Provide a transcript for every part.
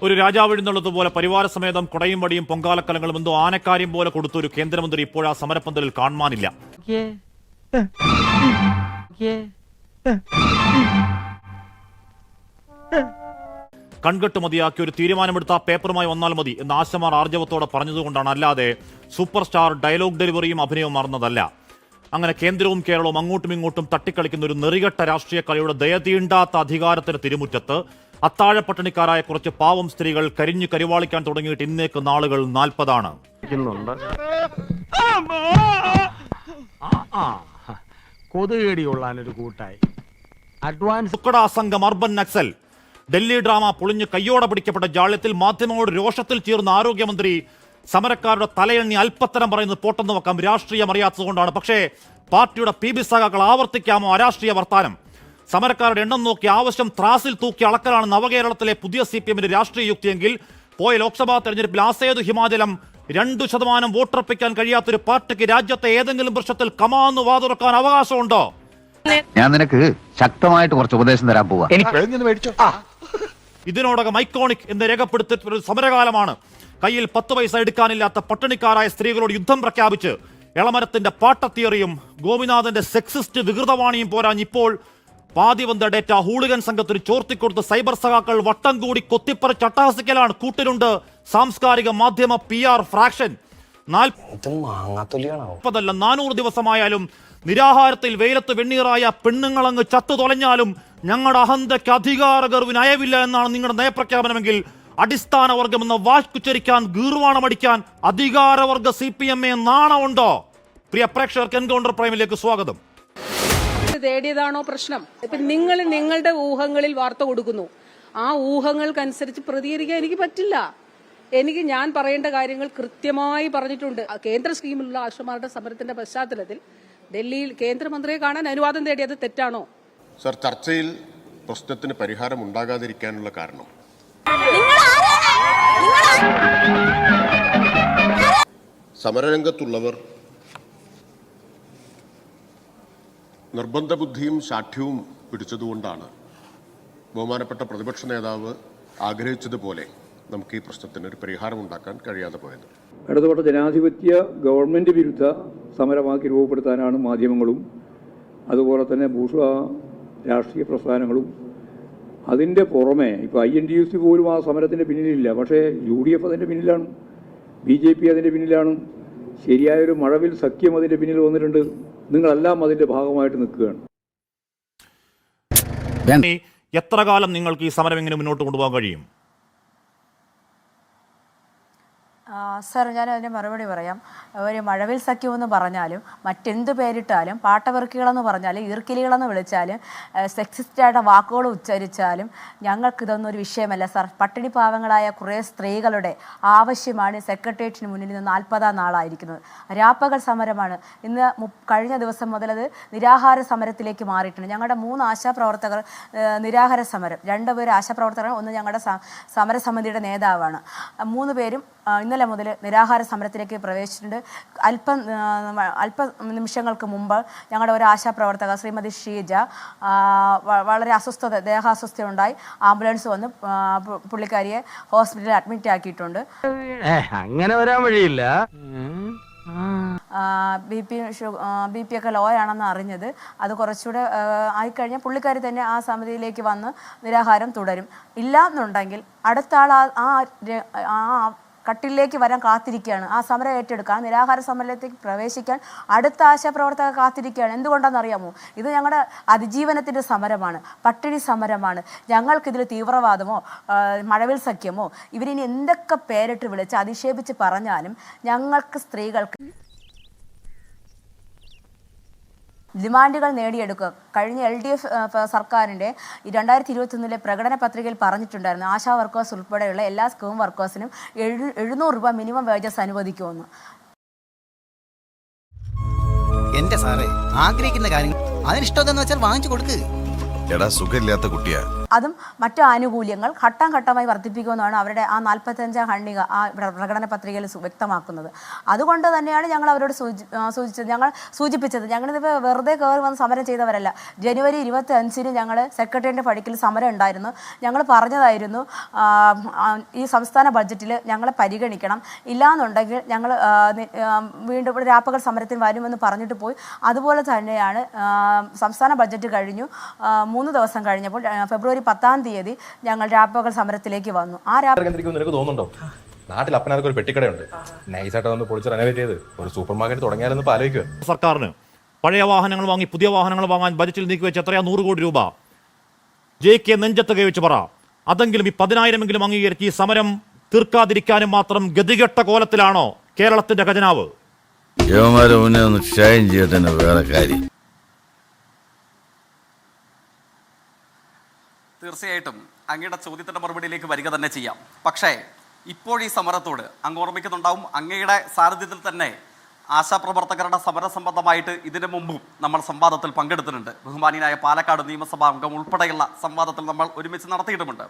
ഒരു രാജാവ് എഴുന്നള്ളതുപോലെ പരിവാര സമേതം കൊടയും വടിയും പൊങ്കാലക്കലങ്ങളും എന്തോ ആനക്കാര്യം പോലെ കൊടുത്തൊരു കേന്ദ്രമന്ത്രി ഇപ്പോഴാ സമരപ്പന്തലിൽ കാണുവാനില്ല. കൺകെട്ട് മതിയാക്കി ഒരു തീരുമാനമെടുത്ത പേപ്പറുമായി വന്നാൽ മതി എന്ന് ആശമാർ ആർജവത്തോടെ പറഞ്ഞതുകൊണ്ടാണ്, അല്ലാതെ സൂപ്പർ സ്റ്റാർ ഡയലോഗ് ഡെലിവറിയും അഭിനയവും മാറുന്നതല്ല. അങ്ങനെ കേന്ദ്രവും കേരളവും അങ്ങോട്ടും ഇങ്ങോട്ടും തട്ടിക്കളിക്കുന്ന ഒരു നെറികെട്ട രാഷ്ട്രീയ കളിയുടെ ദയതീണ്ടാത്ത അധികാരത്തിന് തിരുമുറ്റത്ത് അത്താഴപ്പട്ടിണിക്കാരായ കുറച്ച് പാവം സ്ത്രീകൾ കരിഞ്ഞു കരുവാളിക്കാൻ തുടങ്ങിയിട്ട് ഇന്നേക്ക് നാളുകൾ 40 കൊതുകേടിയുള്ളൊരു കൂട്ടായി അഡ്വാൻസ് സംഘം അർബൻ നക്സൽ ഡൽഹി ഡ്രാമ പൊളിഞ്ഞ് കയ്യോടെ പിടിക്കപ്പെട്ട ജാള്യത്തിൽ മാധ്യമങ്ങളോട് രോഷത്തിൽ ചേർന്ന ആരോഗ്യമന്ത്രി സമരക്കാരുടെ തലയെണ്ണി അല്പത്തരം പറയുന്നത് പോട്ടെന്ന് വെക്കാം, രാഷ്ട്രീയം അറിയാത്തതുകൊണ്ടാണ്. പക്ഷേ പാർട്ടിയുടെ PB സഖാക്കൾ ആവർത്തിക്കാമോ അരാഷ്ട്രീയ വർത്താനം? സമരക്കാരുടെ എണ്ണം നോക്കി ആവശ്യം ത്രാസിൽ തൂക്കി അളക്കലാണ് നവകേരളത്തിലെ പുതിയ CPM-ന്റെ രാഷ്ട്രീയ യുക്തിയെങ്കിൽ പോയ ലോക്സഭാ തെരഞ്ഞെടുപ്പിൽ ആസേതു ഹിമാചലം 2% വോട്ടുറപ്പിക്കാൻ കഴിയാത്തൊരു പാർട്ടിക്ക് രാജ്യത്തെ ഏതെങ്കിലും പ്രശ്നത്തിൽ കമാന്ന് വാതുറക്കാൻ അവകാശമുണ്ടോ? ഞാൻ നിനക്ക് ശക്തമായിട്ട് കുറച്ച് ഉപദേശം തരാൻ പോവാ. ഇതിനോടകം ഐക്കോണിക് എന്ന് രേഖപ്പെടുത്തിയ സമരകാലമാണ്. കയ്യിൽ 10 പൈസ എടുക്കാനില്ലാത്ത പട്ടിണിക്കാരായ സ്ത്രീകളോട് യുദ്ധം പ്രഖ്യാപിച്ച് എളമരത്തിന്റെ പാട്ടത്തിയറിയും ഗോപിനാഥന്റെ സെക്സിസ്റ്റ് വികൃതവാണിയും പോരാഞ്ഞ് ഇപ്പോൾ പാതിവന്ത ഡേറ്റ ഹൂളിഗൻ സംഘത്തിന് ചോർത്തിക്കൊടുത്ത് സൈബർ സഖാക്കൾ വട്ടം കൂടി കൊത്തിപ്പറിച്ച് അട്ടഹസിക്കലാണ്. കൂട്ടിലുണ്ട് സാംസ്കാരിക മാധ്യമ PR ഫ്രാക്ഷൻ. 400 ദിവസമായാലും നിരാഹാരത്തിൽ വെയിലത്ത് വെണ്ണീറായ പെണ്ണുങ്ങളങ്ങ് ചത്തു തൊലഞ്ഞാലും ഞങ്ങളുടെ അഹന്തയ്ക്ക് അധികാര ഗർവിന് അയവില്ല എന്നാണ് നിങ്ങളുടെ നയപ്രഖ്യാപനമെങ്കിൽ അടിസ്ഥാന വർഗം എന്ന വാക്കുച്ചരിക്കാൻ ഗീർവാണമടിക്കാൻ അധികാരവർഗ CPM-യെ നാണമുണ്ടോ? പ്രിയ പ്രേക്ഷകർക്ക് എൻകൗണ്ടർ പ്രൈമിലേക്ക് സ്വാഗതം. തേടിയതാണോ പ്രശ്നം? ഇപ്പൊ നിങ്ങൾ നിങ്ങളുടെ ഊഹങ്ങളിൽ വാർത്ത കൊടുക്കുന്നു. ആ ഊഹങ്ങൾക്കനുസരിച്ച് പ്രതികരിക്കാൻ എനിക്ക് പറ്റില്ല. ഞാൻ പറയേണ്ട കാര്യങ്ങൾ കൃത്യമായി പറഞ്ഞിട്ടുണ്ട്. കേന്ദ്ര സ്കീമിലുള്ള ആശമാരുടെ സമരത്തിന്റെ പശ്ചാത്തലത്തിൽ ഡൽഹിയിൽ കേന്ദ്രമന്ത്രിയെ കാണാൻ അനുവാദം തേടിയത് തെറ്റാണോ? സർ, ചർച്ചയിൽ പ്രശ്നത്തിന് പരിഹാരം ഉണ്ടാകാതിരിക്കാനുള്ള കാരണം സമരരംഗത്തുള്ളവർ നിർബന്ധ ബുദ്ധിയും ശാഠ്യവും പിടിച്ചതുകൊണ്ടാണ് ബഹുമാനപ്പെട്ട പ്രതിപക്ഷ നേതാവ് ആഗ്രഹിച്ചതുപോലെ നമുക്ക് ഈ പ്രശ്നത്തിന് ഒരു പരിഹാരം ഉണ്ടാക്കാൻ കഴിയാതെ പോയത്. ഇടതുപക്ഷ ജനാധിപത്യ ഗവൺമെൻറ് വിരുദ്ധ സമരമാക്കി രൂപപ്പെടുത്താനാണ് മാധ്യമങ്ങളും അതുപോലെ തന്നെ ബൂർഷ്വാ രാഷ്ട്രീയ പ്രസ്ഥാനങ്ങളും. അതിൻ്റെ പുറമെ ഇപ്പോൾ INTUC പോലും ആ സമരത്തിൻ്റെ പിന്നിലില്ല. പക്ഷേ UDF അതിൻ്റെ പിന്നിലാണ്, BJP അതിൻ്റെ പിന്നിലാണ്, ശരിയായൊരു മഴവിൽ സഖ്യം അതിൻ്റെ പിന്നിൽ വന്നിട്ടുണ്ട്. നിങ്ങളെല്ലാം അതിൻ്റെ ഭാഗമായിട്ട് നിൽക്കുകയാണ്. എത്ര കാലം നിങ്ങൾക്ക് ഈ സമരം എങ്ങനെ മുന്നോട്ട് കൊണ്ടുപോകാൻ കഴിയും? സർ, ഞാൻ അതിന് മറുപടി പറയാം. ഒരു മഴവിൽ സഖ്യമെന്ന് പറഞ്ഞാലും മറ്റെന്ത് പേരിട്ടാലും പാട്ടവെറുക്കികളെന്ന് പറഞ്ഞാലും ഈർക്കിലികളെന്ന് വിളിച്ചാലും സെക്സിസ്റ്റായിട്ട് വാക്കുകൾ ഉച്ചരിച്ചാലും ഞങ്ങൾക്കിതൊന്നും ഒരു വിഷയമല്ല സർ. പട്ടിണി പാവങ്ങളായ കുറേ സ്ത്രീകളുടെ ആവശ്യമാണ് സെക്രട്ടേറിയറ്റിന് മുന്നിൽ നിന്ന് 40 നാളായിരിക്കുന്നത്. രാപ്പകൽ സമരമാണ്. ഇന്ന് കഴിഞ്ഞ ദിവസം മുതൽ അത് നിരാഹാര സമരത്തിലേക്ക് മാറിയിട്ടുണ്ട്. ഞങ്ങളുടെ 3 ആശാപ്രവർത്തകർ നിരാഹാര സമരം, 2 പേര് ആശാപ്രവർത്തകർ, ഒന്ന് ഞങ്ങളുടെ സമരസമിതിയുടെ നേതാവാണ്. 3 പേരും ഇന്നലെ മുതൽ നിരാഹാര സമരത്തിലേക്ക് പ്രവേശിച്ചിട്ടുണ്ട്. അല്പ നിമിഷങ്ങൾക്ക് മുമ്പ് ഞങ്ങളുടെ ഒരു ആശാപ്രവർത്തക ശ്രീമതി ഷീജ വളരെ ദേഹാസ്വസ്ഥയുണ്ടായി. ആംബുലൻസ് വന്ന് പുള്ളിക്കാരിയെ ഹോസ്പിറ്റലിൽ അഡ്മിറ്റ് ആക്കിയിട്ടുണ്ട്. അങ്ങനെ വരാൻ വഴിയില്ല. BP ഒക്കെ ലോ ആണെന്ന് അറിഞ്ഞത്. അത് കുറച്ചുകൂടെ ആയിക്കഴിഞ്ഞാൽ പുള്ളിക്കാരി തന്നെ ആ സമിതിയിലേക്ക് വന്ന് നിരാഹാരം തുടരും. ഇല്ല എന്നുണ്ടെങ്കിൽ അടുത്ത ആൾ ആ കട്ടിലേക്ക് വരാൻ കാത്തിരിക്കുകയാണ്. ആ സമരം ഏറ്റെടുക്കാൻ, നിരാഹാര സമരത്തിലേക്ക് പ്രവേശിക്കാൻ അടുത്ത ആശാപ്രവർത്തകർ കാത്തിരിക്കുകയാണ്. എന്തുകൊണ്ടാണെന്നറിയാമോ? ഇത് ഞങ്ങളുടെ അതിജീവനത്തിൻ്റെ സമരമാണ്, പട്ടിണി സമരമാണ്. ഞങ്ങൾക്കിതിൽ തീവ്രവാദമോ മഴവിൽ സഖ്യമോ ഇവരിനി എന്തൊക്കെ പേരിട്ട് വിളിച്ച് അധിക്ഷേപിച്ച് പറഞ്ഞാലും ഞങ്ങൾക്ക് സ്ത്രീകൾക്ക് ഡിമാൻഡുകൾ നേടിയെടുക്കുക. കഴിഞ്ഞ LDF സർക്കാരിൻ്റെ 2021 പ്രകടന പത്രികയിൽ പറഞ്ഞിട്ടുണ്ടായിരുന്നു ആശാ വർക്കേഴ്സ് ഉൾപ്പെടെയുള്ള എല്ലാ സ്കൂം വർക്കേഴ്സിനും 700 രൂപ മിനിമം വേജസ് അനുവദിക്കുമെന്ന്. എന്റെ സാറേ, ആഗ്രഹിക്കുന്ന കാര്യം അതിനിഷ്ടമെന്ന് വെച്ചാൽ വാങ്ങിച്ചു കൊടുക്കുക. എടാ, സുഖമില്ലാത്ത കുട്ടിയാ, അതും മറ്റു ആനുകൂല്യങ്ങൾ ഘട്ടം ഘട്ടമായി വർദ്ധിപ്പിക്കുമെന്നാണ് അവരുടെ ആ 45 ഖണ്ഡിക ആ പ്രകടന പത്രികയിൽ വ്യക്തമാക്കുന്നത്. അതുകൊണ്ട് തന്നെയാണ് ഞങ്ങൾ അവരോട് സൂചിപ്പിച്ചത്. ഞങ്ങളിതിപ്പോൾ വെറുതെ കയറി വന്ന് സമരം ചെയ്തവരല്ല. ജനുവരി 25-ന് ഞങ്ങൾ സെക്രട്ടേറിയറ്റിൻ്റെ പടിക്കൽ സമരം ഉണ്ടായിരുന്നു. ഞങ്ങൾ പറഞ്ഞതായിരുന്നു ഈ സംസ്ഥാന ബഡ്ജറ്റിൽ ഞങ്ങളെ പരിഗണിക്കണം, ഇല്ലാന്നുണ്ടെങ്കിൽ ഞങ്ങൾ വീണ്ടും ഇവിടെ രാപ്പകൽ സമരത്തിന് വരുമെന്ന് പറഞ്ഞിട്ട് പോയി. അതുപോലെ തന്നെയാണ് സംസ്ഥാന ബഡ്ജറ്റ് കഴിഞ്ഞു. 3 ദിവസം കഴിഞ്ഞപ്പോൾ ഫെബ്രുവരി 10-ാം തീയതി ഞങ്ങൾ രാപ്പകൽ സമരത്തിലേക്ക് വന്നു. നിനക്ക് തോന്നുന്നുണ്ടോ നാട്ടിൽ അപ്പനൊക്കെ ഒരു പെട്ടിക്കടയുണ്ട്, നൈസായിട്ട് വന്ന് പൊളിച്ച് റെനോവേറ്റ് ചെയ്ത് ഒരു സൂപ്പർ മാർക്കറ്റ് തുടങ്ങിയാലെന്ന് ആലോചിക്കുക. സർക്കാരിന് പഴയ വാഹനങ്ങൾ വാങ്ങി പുതിയ വാഹനങ്ങൾ വാങ്ങാൻ ബജറ്റിൽ നീക്കി വെച്ച് എത്രയാ 100 കോടി രൂപ? ജെ.കെ. നെഞ്ചത്ത് കൈവച്ച് പറ. അതെങ്കിലും ഈ 10,000 അംഗീകരിച്ച് ഈ സമരം തീർക്കാതിരിക്കാനും മാത്രം ഗതികെട്ട കോലത്തിലാണോ കേരളത്തിന്റെ ഖജനാവ്? വേറെ കാര്യം തീർച്ചയായിട്ടും അങ്ങയുടെ ചോദ്യത്തിൻ്റെ മറുപടിയിലേക്ക് വരിക തന്നെ ചെയ്യാം. പക്ഷേ ഇപ്പോൾ ഈ സമരത്തോട് അങ്ങ് ഓർമ്മിക്കുന്നുണ്ടാവും, അങ്ങയുടെ സാന്നിധ്യത്തിൽ തന്നെ ആശാപ്രവർത്തകരുടെ സമര സംബന്ധമായിട്ട് ഇതിനു മുമ്പും നമ്മൾ സംവാദത്തിൽ പങ്കെടുത്തിട്ടുണ്ട്. ബഹുമാനിയായ പാലക്കാട് നിയമസഭാ അംഗം ഉൾപ്പെടെയുള്ള സംവാദത്തിൽ നമ്മൾ ഒരുമിച്ച് നടത്തിയിട്ടുമുണ്ട്.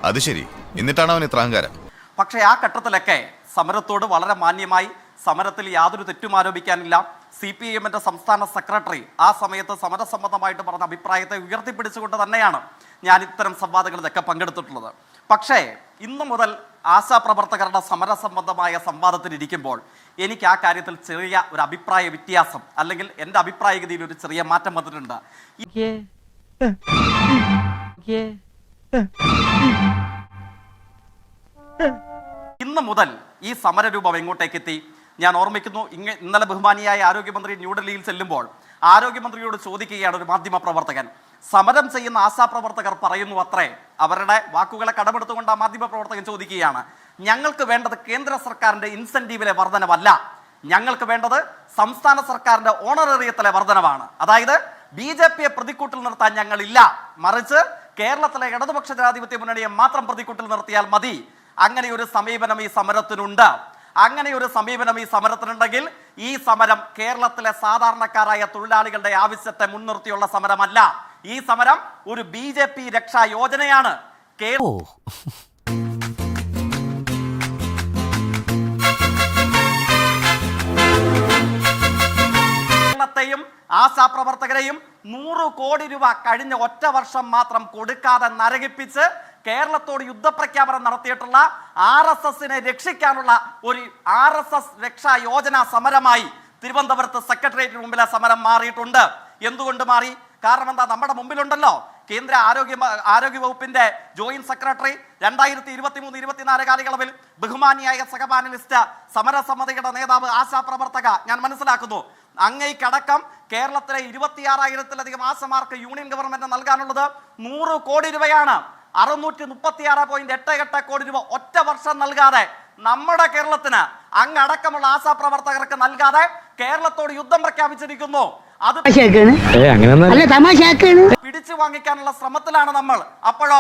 അത് ശരി, എന്നിട്ടാണ് അവൻ ഇത്ര അഹങ്കാരം. പക്ഷേ ആ ഘട്ടത്തിലൊക്കെ സമരത്തോട് വളരെ മാന്യമായി, സമരത്തിൽ യാതൊരു തെറ്റും ആരോപിക്കാനില്ല. CPIMന്റെ സംസ്ഥാന സെക്രട്ടറി ആ സമയത്ത് സമരസംബന്ധമായിട്ട് പറഞ്ഞ അഭിപ്രായത്തെ ഉയർത്തിപ്പിടിച്ചുകൊണ്ട് തന്നെയാണ് ഞാൻ ഇത്തരം സംവാദങ്ങളിലൊക്കെ പങ്കെടുത്തിട്ടുള്ളത്. പക്ഷേ ഇന്നു മുതൽ ആശാപ്രവർത്തകരുടെ സമരസംബന്ധമായ സംവാദത്തിലിരിക്കുമ്പോൾ എനിക്ക് ആ കാര്യത്തിൽ ചെറിയ ഒരു അഭിപ്രായ വ്യത്യാസം, അല്ലെങ്കിൽ എൻ്റെ അഭിപ്രായഗതിയിൽ ഒരു ചെറിയ മാറ്റം വന്നിട്ടുണ്ട്. ഇന്ന് മുതൽ ഈ സമരരൂപം എങ്ങോട്ടേക്ക് എത്തി? ഞാൻ ഓർമ്മിക്കുന്നു, ഇന്നലെ ബഹുമാനിയായ ആരോഗ്യമന്ത്രി ന്യൂഡൽഹിയിൽ ചെല്ലുമ്പോൾ ആരോഗ്യമന്ത്രിയോട് ചോദിക്കുകയാണ് ഒരു മാധ്യമ പ്രവർത്തകൻ, സമരം ചെയ്യുന്ന ആശാപ്രവർത്തകർ പറയുന്നു അത്രേ, അവരുടെ വാക്കുകളെ കടമെടുത്തുകൊണ്ട് ആ മാധ്യമ പ്രവർത്തകൻ ചോദിക്കുകയാണ്, ഞങ്ങൾക്ക് വേണ്ടത് കേന്ദ്ര സർക്കാരിന്റെ ഇൻസെന്റീവിലെ വർധനവല്ല, ഞങ്ങൾക്ക് വേണ്ടത് സംസ്ഥാന സർക്കാരിന്റെ ഓണറേറിയത്തിലെ വർധനവാണ്. അതായത് BJPയെ പ്രതിക്കൂട്ടിൽ നിർത്താൻ ഞങ്ങളില്ല, മറിച്ച് കേരളത്തിലെ ഇടതുപക്ഷ ജനാധിപത്യ മുന്നണിയെ മാത്രം പ്രതിക്കൂട്ടിൽ നിർത്തിയാൽ മതി. അങ്ങനെ ഒരു സമീപനം ഈ സമരത്തിനുണ്ട്. അങ്ങനെ ഒരു സമീപനം ഈ സമരത്തിനുണ്ടെങ്കിൽ ഈ സമരം കേരളത്തിലെ സാധാരണക്കാരായ തൊഴിലാളികളുടെ ആവശ്യത്തെ മുൻനിർത്തിയുള്ള സമരമല്ല. ഈ സമരം ഒരു BJP രക്ഷാ യോജനയാണ്. കേരളത്തെയും ആശാപ്രവർത്തകരെയും 100 കോടി രൂപ കഴിഞ്ഞ ഒറ്റ വർഷം മാത്രം കൊടുക്കാതെ നരകിപ്പിച്ച് കേരളത്തോട് യുദ്ധപ്രഖ്യാപനം നടത്തിയിട്ടുള്ള RSSനെ രക്ഷിക്കാനുള്ള ഒരു RSS രക്ഷാ യോജന സമരമായി തിരുവനന്തപുരത്ത് സെക്രട്ടേറിയറ്റിന് മുമ്പിലെ സമരം മാറിയിട്ടുണ്ട്. എന്തുകൊണ്ട് മാറി? കാരണം എന്താ? നമ്മുടെ മുമ്പിലുണ്ടല്ലോ കേന്ദ്ര ആരോഗ്യ വകുപ്പിന്റെ ജോയിന്റ് സെക്രട്ടറി 2023-24 കാലയളവിൽ ബഹുമാനിയായ സഹപാനലിസ്റ്റ് സമരസമിതിയുടെ നേതാവ് ആശാപ്രവർത്തക, ഞാൻ മനസ്സിലാക്കുന്നു അങ്ങേക്കടക്കം കേരളത്തിലെ 26,000-ലധികം ആശമാർക്ക് യൂണിയൻ ഗവൺമെന്റ് നൽകാനുള്ളത് 100 കോടി രൂപയാണ്. 636.88 കോടി രൂപ ഒറ്റ വർഷം നൽകാതെ നമ്മുടെ കേരളത്തിന് അങ്ങടക്കമുള്ള ആശാപ്രവർത്തകർക്ക് നൽകാതെ കേരളത്തോട് യുദ്ധം പ്രഖ്യാപിച്ചിരിക്കുന്നു. അത് പിടിച്ചു വാങ്ങിക്കാനുള്ള ശ്രമത്തിലാണ് നമ്മൾ. അപ്പോഴോ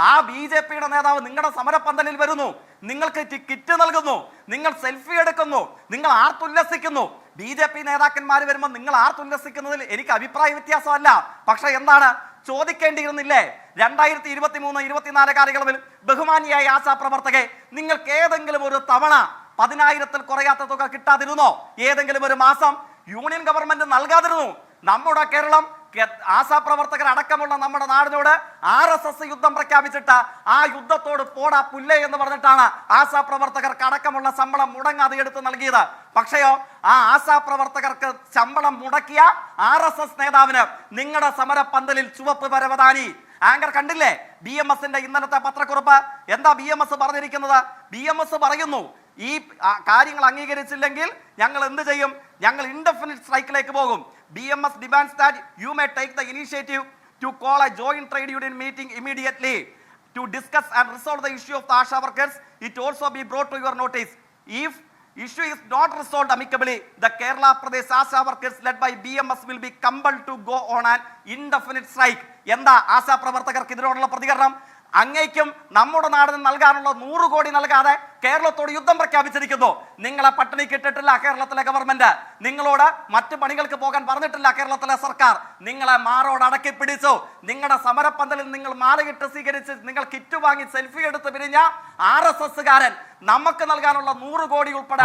ആ BJPയുടെ നേതാവ് നിങ്ങളുടെ സമരപന്തലിൽ വരുന്നു, നിങ്ങൾക്ക് കിറ്റ് നൽകുന്നു, നിങ്ങൾ സെൽഫി എടുക്കുന്നു, നിങ്ങൾ ആർത്തുല്ലസിക്കുന്നു. BJP നേതാക്കന്മാർ വരുമ്പോൾ നിങ്ങൾ ആർത്തുല്ലസിക്കുന്നതിൽ എനിക്ക് അഭിപ്രായ വ്യത്യാസമല്ല. പക്ഷെ എന്താണ് ചോദിക്കേണ്ടിയിരുന്നില്ലേ? 2023-24 കാലയളവിൽ ബഹുമാനിയായ ആശാപ്രവർത്തകരെ, നിങ്ങൾക്ക് ഏതെങ്കിലും ഒരു തവണ 10,000-ൽ കുറയാത്ത തുക കിട്ടാതിരുന്നോ? ഏതെങ്കിലും ഒരു മാസം യൂണിയൻ ഗവൺമെന്റ് നൽകാതിരുന്നു? നമ്മുടെ കേരളം ആശാപ്രവർത്തകർ അടക്കമുള്ള നമ്മുടെ നാടിനോട് RSS യുദ്ധം പ്രഖ്യാപിച്ചിട്ട് ആ യുദ്ധത്തോട് പോടാ പുല്ലേ എന്ന് പറഞ്ഞിട്ടാണ് ആശാപ്രവർത്തകർക്ക് അടക്കമുള്ള ശമ്പളം മുടങ്ങാതെ എടുത്ത് നൽകിയത്. പക്ഷെയോ ആ ആശാപ്രവർത്തകർക്ക് ശമ്പളം മുടക്കിയ RSS നേതാവിന് നിങ്ങളുടെ സമരപന്തലിൽ ചുവപ്പ് പരവതാനി. ആങ്കർ കണ്ടില്ലേ BMSന്റെ ഇന്നലത്തെ പത്രക്കുറിപ്പ്? എന്താ BMS പറഞ്ഞിരിക്കുന്നത്? BMS പറയുന്നു, ഈ കാര്യങ്ങൾ അംഗീകരിച്ചില്ലെങ്കിൽ ഞങ്ങൾ എന്ത് ചെയ്യും? ഞങ്ങൾ ഇൻഡെഫിനിറ്റ് സ്ട്രൈക്കിലേക്ക് പോകും. BMS demands that you may take the initiative to call a joint trade union meeting immediately to discuss and resolve the issue of the ASHA workers. It also be brought to your notice. If issue is not resolved amicably, the Kerala Pradesh ASHA workers led by BMS will be compelled to go on an indefinite strike. എന്താ ആശാപ്രവർത്തകർക്ക് ഇതിനോടുള്ള പ്രതികരണം? അങ്ങേക്കും നമ്മുടെ നാടിന് നൽകാനുള്ള 100 കോടി നൽകാതെ കേരളത്തോട് യുദ്ധം പ്രഖ്യാപിച്ചിരിക്കുന്നു. നിങ്ങളെ പട്ടിണിക്ക് ഇട്ടിട്ടില്ല കേരളത്തിലെ ഗവൺമെന്റ്, നിങ്ങളോട് മറ്റു പണികൾക്ക് പോകാൻ പറഞ്ഞിട്ടില്ല കേരളത്തിലെ സർക്കാർ. നിങ്ങളെ മാറോട് അടക്കി പിടിച്ചു. നിങ്ങളുടെ സമരപ്പന്തലിൽ നിങ്ങൾ മാലയിട്ട് സ്വീകരിച്ച് നിങ്ങൾ കിറ്റ് വാങ്ങി സെൽഫി എടുത്ത് പിരിഞ്ഞ RSSകാരൻ നമുക്ക് നൽകാനുള്ള 100 കോടി ഉൾപ്പെടെ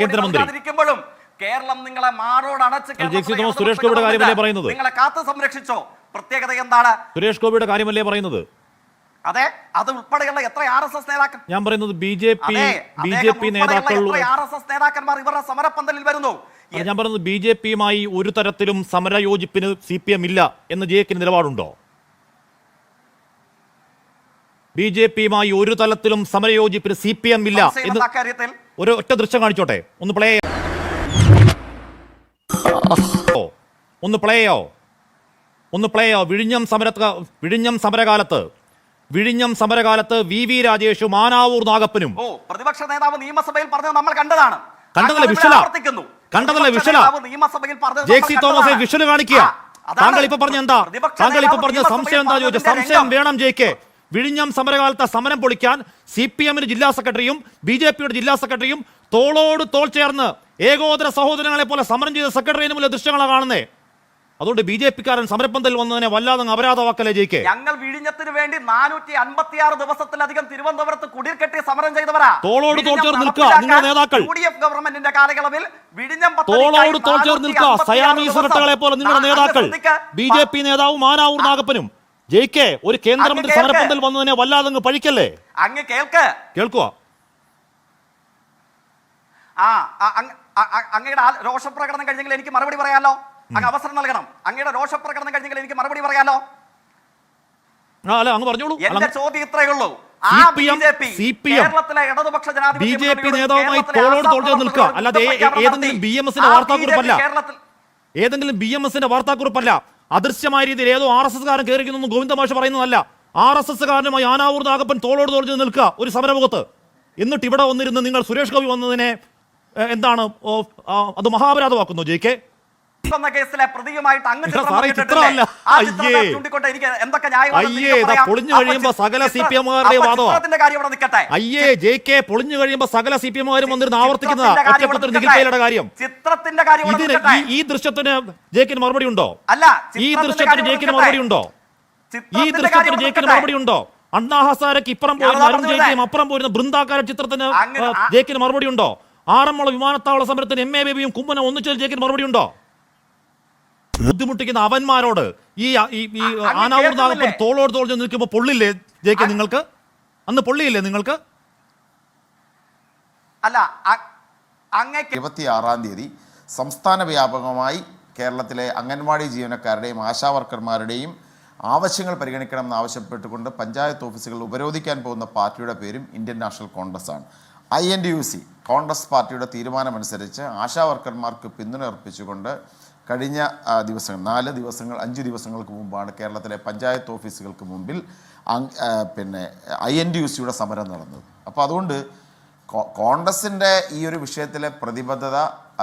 കേന്ദ്രമന്ത്രിക്കുമ്പോഴും കേരളം നിങ്ങളെ മാറോട് അടച്ച് നിങ്ങളെ കാത്തു സംരക്ഷിച്ചോ. പ്രത്യേകത എന്താണ്? സുരേഷ് ഗോപിയുടെ കാര്യമല്ലേ പറയുന്നത്? അതെ, അത് ഉൾപ്പെടെയുള്ള എത്ര RSS നേതാക്കൾ, ഞാൻ പറയുന്നത് ബി ജെ പി നേതാക്കൾ, RSS നേതാക്കന്മാർ ഇവരുടെ സമരപ്പന്തലിൽ വരുന്നു. ഞാൻ പറയുന്നത് ബി ജെ പിയുമായി ഒരു തരത്തിലും സമരയോജിപ്പിന് CPM ഇല്ല എന്ന് ജെയ്ക്കിന് നിലപാടുണ്ടോ? ബി ജെ പിയുമായി ഒരു തലത്തിലും സമരയോജിപ്പിന് CPM ഇല്ല എന്ന് ഒരു ഒറ്റ ദൃശ്യം കാണിച്ചോട്ടെ, ഒന്ന് പ്ലേ ചെയ്യോ. വിഴിഞ്ഞം സമരകാലത്ത് VV രാജേഷും മാനാവൂർ നാഗപ്പനും പ്രതിപക്ഷ നേതാവ് നിയമസഭയിൽ പറഞ്ഞത് നമ്മൾ കണ്ടതാണ്. കണ്ടതല്ലേ വിഷല ജെയ്സി തോമസ് വിഷല് കാണിക്കുക. താങ്കൾ ഇപ്പൊ പറഞ്ഞ എന്താ? താങ്കൾ ഇപ്പൊ പറഞ്ഞ സംശയം എന്താ ചോദിച്ചു? സംശയം വേണം ജെയ്ക്ക്. വിഴിഞ്ഞം സമരകാലത്തെ സമരം പൊളിക്കാൻ CPM ജില്ലാ സെക്രട്ടറിയും BJP ജില്ലാ സെക്രട്ടറിയും തോളോട് തോൾ ചേർന്ന് ഏകോദര സഹോദരങ്ങളെ പോലെ സമരം ചെയ്ത സെക്രട്ടറിന് മുന്നിലെ ദൃശ്യങ്ങളാണ് കാണുന്നേ. അതുകൊണ്ട് BJP-കാരൻ സമരപ്പന്തൽ വന്നതിനെ വല്ലാതെ അപരാധവാക്കല്ലേ ജയിക്കേ? ഞങ്ങൾ വിഴിഞ്ഞത്തിന് വേണ്ടി 456 ദിവസത്തിലധികം തിരുവനന്തപുരത്ത് കുടിൽ കെട്ടി സമരം ചെയ്തവരാ. തോളോട് തോൾ ചേർന്ന് നിൽക്കുക നിങ്ങളുടെ നേതാക്കൾ. UDF ഗവൺമെന്റിന്റെ കാലയളവിൽ വിഴിഞ്ഞം തോളോട് തോൾ ചേർന്ന് നിൽക്കുക സയാമീസ് ഇരട്ടകളെ പോലെ നിങ്ങളുടെ നേതാക്കൾ. BJP നേതാവ് മാനാവൂർ നാഗപ്പനും ജയിക്കേ ഒരു കേന്ദ്രമന്ത്രി സമരപ്പന്തൽ വന്നതിനെ വല്ലാതെ പഴിക്കല്ലേ? അങ്ങ് കേൾക്കുക. അങ്ങയുടെ രോഷപ്രകടനം കഴിഞ്ഞെങ്കിൽ എനിക്ക് മറുപടി പറയാലോ. അങ്ങ് അവസരം നൽകണം. അങ്ങയുടെ രോഷപ്രകടനം കഴിഞ്ഞെങ്കിൽ എനിക്ക് മറുപടി പറയാലോ. അങ്ങ് പറഞ്ഞോളൂ. എന്റെ ചോദ്യം ഇത്രയേ ഉള്ളൂ. കേരളത്തിലെ ഇടതുപക്ഷ BJP നേതാവുമായി തോളോട് തോൾ ചേർന്ന് നിൽക്കുക, അല്ലാതെ ഏതെങ്കിലും BMSന്റെ വാർത്താക്കുറിപ്പല്ല. അദൃശ്യമായ രീതിയിൽ ഏതോ RSSകാരൻ കയറിക്കുന്നു ഗോവിന്ദ മാഷ് പറയുന്നതല്ല. RSSകാരനുമായി ആനാവൂർ നാഗപ്പൻ തോളോട് തോൾ ചേർന്ന് നിൽക്കുക ഒരു സമരമുഖത്ത്. എന്നിട്ട് ഇവിടെ വന്നിരുന്ന് നിങ്ങൾ സുരേഷ് ഗോപി വന്നതിനെ എന്താണ് അത് മഹാപരാധമാക്കുന്നു ജയിക്കേ? കേസിലെ പ്രതിയുമായിട്ട് പൊളിഞ്ഞു കഴിയുമ്പോ സകല CPM-കാരുടെ പൊളിഞ്ഞു കഴിയുമ്പോ സകല CPM-കാരും വന്നിരുന്ന് ആവർത്തിക്കുന്നതാ ഒറ്റപ്പെട്ടൊരു നിഖിൽ കാര്യം. ചിത്രത്തിന്റെ കാര്യം ഈ ദൃശ്യത്തിന് ജയിക്കിന് മറുപടി ഉണ്ടോ? ഈ ദൃശ്യത്തിന് ജയിക്കിന് മറുപടി ഉണ്ടോ? അണ്ണാ ഹസാരക്ക് ഇപ്പുറം പോയിരുന്ന അരുൺ ജെയ്റ്റ്ലിയും അപ്പുറം പോയിരുന്ന ബൃന്ദാകാര ചിത്രത്തിന് ജയിക്കിന് മറുപടി ഉണ്ടോ? ആറന്മുള വിമാനത്താവള സമരത്തിന് MA ബേബിയും കുമ്മനം ഒന്നിച്ചതിൽ ജയിക്കിന് മറുപടി ഉണ്ടോ? ബുദ്ധിമുട്ടിക്കുന്ന അവന്മാരോട് ഈ ആനാവൂർ നാഗപ്പൻ തോളോട് തോൾ നിൽക്കുമ്പോൾ പൊള്ളില്ലേ ജയിക്കാൻ? നിങ്ങൾക്ക് അന്ന് പൊള്ളിയില്ലേ നിങ്ങൾക്ക്? അല്ല, 26-ാം തീയതി സംസ്ഥാന വ്യാപകമായി കേരളത്തിലെ അംഗൻവാടി ജീവനക്കാരുടെയും ആശാവർക്കർമാരുടെയും ആവശ്യങ്ങൾ പരിഗണിക്കണമെന്ന് ആവശ്യപ്പെട്ടുകൊണ്ട് പഞ്ചായത്ത് ഓഫീസുകൾ ഉപരോധിക്കാൻ പോകുന്ന പാർട്ടിയുടെ പേരും ഇന്ത്യൻ നാഷണൽ കോൺഗ്രസ് ആണ്. INTUC കോൺഗ്രസ് പാർട്ടിയുടെ തീരുമാനമനുസരിച്ച് ആശാവർക്കർമാർക്ക് പിന്തുണ അർപ്പിച്ചുകൊണ്ട് കഴിഞ്ഞ ദിവസങ്ങൾ 5 ദിവസങ്ങൾക്ക് മുമ്പാണ് കേരളത്തിലെ പഞ്ചായത്ത് ഓഫീസുകൾക്ക് മുമ്പിൽ INTUCയുടെ സമരം നടന്നത്. അപ്പോൾ അതുകൊണ്ട് കോൺഗ്രസിൻ്റെ ഈ ഒരു വിഷയത്തിലെ പ്രതിബദ്ധത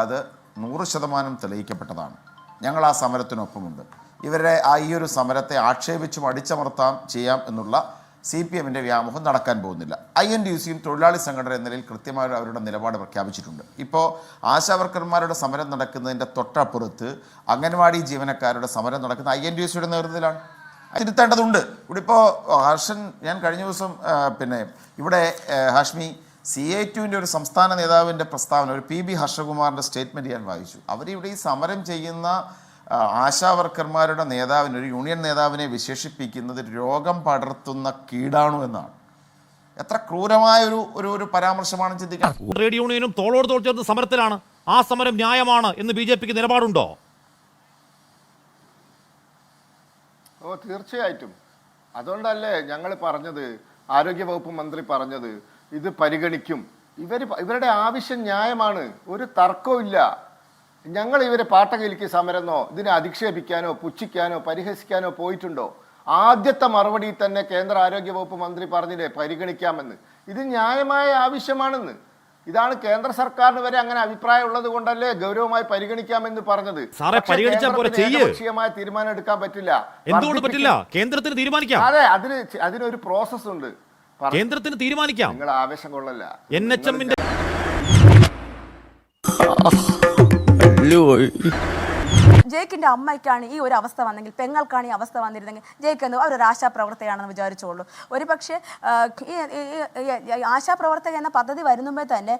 അത് 100% തെളിയിക്കപ്പെട്ടതാണ്. ഞങ്ങൾ ആ സമരത്തിനൊപ്പമുണ്ട്. ഇവരുടെ ഈ ഒരു സമരത്തെ ആക്ഷേപിച്ചും അടിച്ചമർത്താം ചെയ്യാം എന്നുള്ള CPM-ൻ്റെ വ്യാമോഹം നടക്കാൻ പോകുന്നില്ല. INTUCയും തൊഴിലാളി സംഘടന എന്ന നിലയിൽ കൃത്യമായ അവരുടെ നിലപാട് പ്രഖ്യാപിച്ചിട്ടുണ്ട്. ഇപ്പോൾ ആശാവർക്കർമാരുടെ സമരം നടക്കുന്നതിൻ്റെ തൊട്ടപ്പുറത്ത് അംഗൻവാടി ജീവനക്കാരുടെ സമരം നടക്കുന്ന INTUCയുടെ നേതൃത്വത്തിലാണ്. തിരുത്തേണ്ടതുണ്ട്. ഇവിടെ ഇപ്പോൾ ഹർഷൻ, ഞാൻ കഴിഞ്ഞ ദിവസം ഇവിടെ ഹാഷ്മി CA2-ൻ്റെ ഒരു സംസ്ഥാന നേതാവിൻ്റെ പ്രസ്താവന, ഒരു PB ഹർഷകുമാറിൻ്റെ സ്റ്റേറ്റ്മെൻറ്റ് ഞാൻ വായിച്ചു. അവരിവിടെ ഈ സമരം ചെയ്യുന്ന ആശാവർക്കർമാരുടെ നേതാവിന്, ഒരു യൂണിയൻ നേതാവിനെ വിശേഷിപ്പിക്കുന്നത് രോഗം പടർത്തുന്ന കീടാണു എന്നാണ്. എത്ര ക്രൂരമായ ഒരു പരാമർശമാണ് ചിന്തിക്കാൻ. ട്രേഡ് യൂണിയനും തോളോട് തോൾ ചേർന്ന് സമരത്തിലാണ്. ആ സമരം ന്യായമാണ് എന്ന് BJP-ക്ക് നിലപാടുണ്ടോ? തീർച്ചയായിട്ടും. അതുകൊണ്ടല്ലേ ഞങ്ങൾ പറഞ്ഞത്, ആരോഗ്യവകുപ്പ് മന്ത്രി പറഞ്ഞത് ഇത് പരിഗണിക്കും. ഇവരുടെ ആവശ്യം ന്യായമാണ്, ഒരു തർക്കവും ഇല്ല. ഞങ്ങൾ ഇവരെ പാട്ടകയിലേക്ക് സമരന്നോ ഇതിനെ അധിക്ഷേപിക്കാനോ പുച്ഛിക്കാനോ പരിഹസിക്കാനോ പോയിട്ടുണ്ടോ? ആദ്യത്തെ മറുപടി തന്നെ കേന്ദ്ര ആരോഗ്യ വകുപ്പ് മന്ത്രി പറഞ്ഞില്ലേ പരിഗണിക്കാമെന്ന്. ഇത് ന്യായമായ ആവശ്യമാണെന്ന്. ഇതാണ് കേന്ദ്ര സർക്കാരിന് വരെ അങ്ങനെ അഭിപ്രായം ഉള്ളത് കൊണ്ടല്ലേ ഗൗരവമായി പരിഗണിക്കാമെന്ന് പറഞ്ഞത്. സാറേ, പരിഗണിച്ചാൽ പോരെ, ചെയ്യ്. ഏകപക്ഷീയമായ തീരുമാനം എടുക്കാൻ പറ്റില്ല. എന്തുകൊണ്ട് പറ്റില്ല? കേന്ദ്രത്തിന് തീരുമാനിക്കാം. അതെ, അതിനൊരു പ്രോസസ് ഉണ്ട്. കേന്ദ്രത്തിന് തീരുമാനിക്കാം. നിങ്ങൾ ആവേശം കൊള്ളല്ല. NHM-ന്റെ ജയിക്കിന്റെ അമ്മയ്ക്കാണ് ഈ ഒരു അവസ്ഥ വന്നെങ്കിൽ, പെങ്ങൾക്കാണ് ഈ അവസ്ഥ വന്നിരുന്നെങ്കിൽ ജയിക്ക് എന്ന് അവരൊരു ആശാപ്രവർത്തകയാണെന്ന് വിചാരിച്ചോളൂ. ഒരു പക്ഷേ ഈ ആശാപ്രവർത്തക എന്ന പദ്ധതി വരുന്നുമ്പോൾ തന്നെ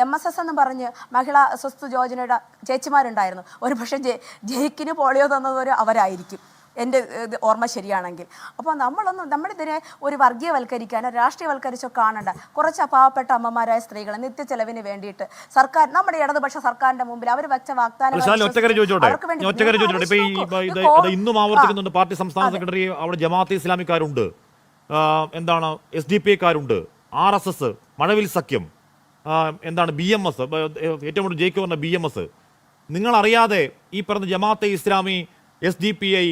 MSS എന്ന് പറഞ്ഞ് മഹിളാ സ്വത്ത് യോജനയുടെ ചേച്ചിമാരുണ്ടായിരുന്നു. ഒരു പക്ഷേ ജയിക്കിന് പോളിയോ തന്നത് അവരായിരിക്കും, എൻ്റെ ഓർമ്മ ശരിയാണെങ്കിൽ. അപ്പോൾ നമ്മളിതിനെ ഒരു വർഗീയവൽക്കരിക്കാനോ രാഷ്ട്രീയവൽക്കരിച്ചോ കാണണ്ട. കുറച്ച് പാവപ്പെട്ട അമ്മമാരായ സ്ത്രീകൾ നിത്യച്ചെലവിന് വേണ്ടിയിട്ട് സർക്കാർ, നമ്മുടെ ഇടതുപക്ഷ സർക്കാരിന്റെ മുമ്പിൽ അവർ വെച്ച വാഗ്ദാനം ഇന്നും ആവർത്തിക്കുന്നുണ്ട്. പാർട്ടി സംസ്ഥാന സെക്രട്ടറി അവിടെ ജമാഅത്തെ ഇസ്ലാമിക്കാരുണ്ട്, എന്താണ് SDPക്കാരുണ്ട്, RSS, മഴവിൽ സഖ്യം, എന്താണ് BMS, ഏറ്റവും കൂടുതൽ ജയിക്ക് പറഞ്ഞ BMS. നിങ്ങളറിയാതെ ഈ പറഞ്ഞ ജമാഅത്തെ ഇസ്ലാമി, SDPI,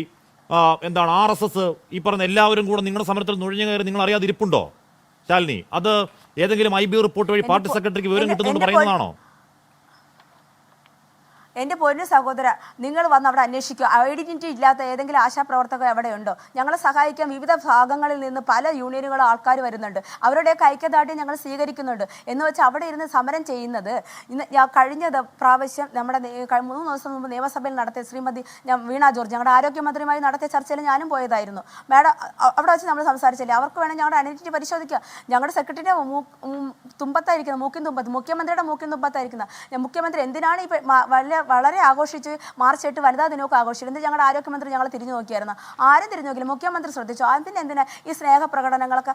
എന്താണ് RSS, ഈ പറഞ്ഞ എല്ലാവരും കൂടെ നിങ്ങളുടെ സമരത്തിൽ നുഴഞ്ഞു കയറി നിങ്ങൾ അറിയാതെ ഇരിപ്പുണ്ടോ ശാലിനി? അത് ഏതെങ്കിലും IB റിപ്പോർട്ട് വഴി പാർട്ടി സെക്രട്ടറിക്ക് വിവരം കിട്ടുന്നുണ്ട് പറയുന്നതാണോ? എൻ്റെ പൊന്നു സഹോദര, നിങ്ങൾ വന്ന് അവിടെ അന്വേഷിക്കുക. ഐഡന്റിറ്റി ഇല്ലാത്ത ഏതെങ്കിലും ആശാപ്രവർത്തകർ എവിടെയുണ്ടോ? ഞങ്ങളെ സഹായിക്കാൻ വിവിധ ഭാഗങ്ങളിൽ നിന്ന് പല യൂണിയനുകളും ആൾക്കാർ വരുന്നുണ്ട്. അവരുടെയൊക്കെ ഐക്യദാർഢ്യം ഞങ്ങൾ സ്വീകരിക്കുന്നുണ്ട്. എന്ന് വെച്ചാൽ അവിടെ ഇരുന്ന് സമരം ചെയ്യുന്നത് കഴിഞ്ഞ പ്രാവശ്യം നമ്മുടെ 3 ദിവസം മുമ്പ് നിയമസഭയിൽ നടത്തിയ ശ്രീമതി വീണ ജോർജ്, ഞങ്ങളുടെ ആരോഗ്യമന്ത്രിയുമായി നടത്തിയ ചർച്ചയിൽ ഞാനും പോയതായിരുന്നു. മാഡം അവിടെ വെച്ച് നമ്മൾ സംസാരിച്ചില്ലേ? അവർക്ക് വേണമെങ്കിൽ ഞങ്ങളുടെ ഐഡന്റിറ്റി പരിശോധിക്കുക. ഞങ്ങളുടെ സെക്രട്ടറിയുടെ തുമ്പത്തായിരിക്കുന്നത്, മുഖ്യമന്ത്രിയുടെ മൂക്കിൻ തുമ്പത്തായിരിക്കുന്നത്. മുഖ്യമന്ത്രി എന്തിനാണ് ഈ വളരെ ആഘോഷിച്ച് March 8 വനിതാ ദിനമൊക്കെ ആഘോഷിച്ചു. എന്നിട്ട് ഞങ്ങളുടെ ആരോഗ്യമന്ത്രി ഞങ്ങളെ തിരിഞ്ഞു നോക്കിയായിരുന്നു. ആരും തിരിഞ്ഞു നോക്കില്ല. മുഖ്യമന്ത്രി ശ്രദ്ധിച്ചു. അതിന് എന്തിനാ ഈ സ്നേഹപ്രകടനങ്ങളൊക്കെ